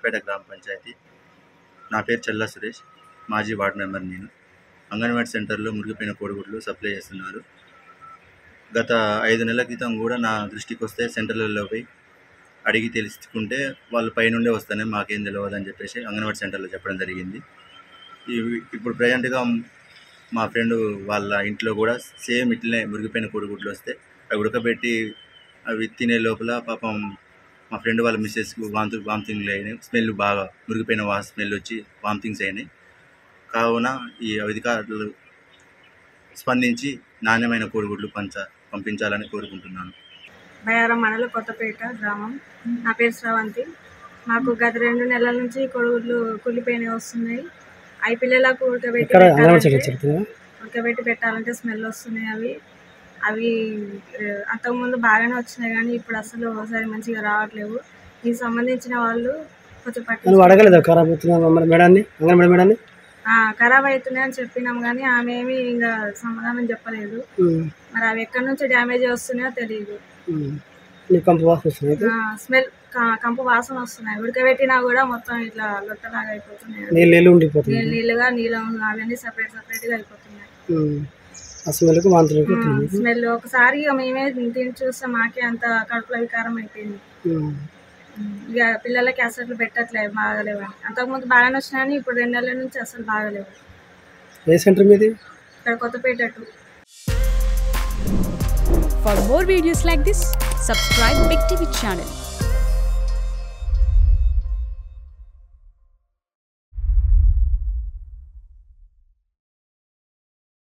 ఎర్రపేట గ్రామ పంచాయతీ. నా పేరు చల్లా సురేష్, మాజీ వార్డు మెంబర్ నేను. అంగన్వాడీ సెంటర్లో మురిగిపోయిన కోడిగుడ్లు సప్లై చేస్తున్నారు. గత 5 నెలల క్రితం కూడా నా దృష్టికి వస్తే సెంటర్లలో పోయి అడిగి తెలుసుకుంటే వాళ్ళు పైనుండే వస్తానే మాకేం తెలియదు అని చెప్పేసి అంగన్వాడీ సెంటర్లో చెప్పడం జరిగింది. ఇప్పుడు ప్రజెంట్గా మా ఫ్రెండ్ వాళ్ళ ఇంట్లో కూడా సేమ్ ఇట్లనే మురిగిపోయిన కోడిగుడ్లు వస్తే అవి ఉడకబెట్టి అవి తినే లోపల పాపం మా ఫ్రెండ్ వాళ్ళ మిస్సెస్కు వామిటింగ్లు అయినాయి. స్మెల్ బాగా మురిగిపోయిన స్మెల్ వచ్చి వామిటింగ్స్ అయినాయి. కావున ఈ అధికారులు స్పందించి నాణ్యమైన కోడిగుడ్లు పంపించాలని కోరుకుంటున్నాను. బయారం మండలం కొత్తపేట గ్రామం. నా పేరు శ్రవంతి. మాకు గత 2 నెలల నుంచి కోడిగుడ్లు కుళ్ళిపోయినవి వస్తున్నాయి. అవి పిల్లలకు ఉడకబెట్టి పెట్టాలంటే స్మెల్ వస్తున్నాయి. అవి అంతకుముందు బాగానే వచ్చినాయి కానీ ఇప్పుడు అసలు ఒకసారి మంచిగా రావట్లేవు. దీనికి సంబంధించిన వాళ్ళు కొంచెం ఖరాబ్ అవుతున్నాయని చెప్పినాం కానీ ఆమె ఏమి ఇంకా సమాధానం చెప్పలేదు. మరి అవి ఎక్కడి నుంచి డ్యామేజ్ వస్తున్నాయో తెలియదు. స్మెల్ కంపు వాసన వస్తున్నాయి. ఉడకబెట్టినా కూడా మొత్తం ఇట్లా లొట్టలాగా అయిపోతున్నాయి. నీళ్ళుగా అవన్నీ సపరేట్గా అయిపోతున్నాయి. స్మెల్ ఒకసారి మేమే తిని చూస్తే మాకే అంత కడుపులో వికారం అయిపోయింది. ఇక పిల్లలకి అసలు పెట్టట్లేదు, బాగలేవు అని. అంతకుముందు బాగానే వచ్చినాయని ఇప్పుడు 2 నెలల నుంచి అసలు బాగలేవు. ఇక్కడ Kothapeta 2. For more videos like this, subscribe Big TV channel.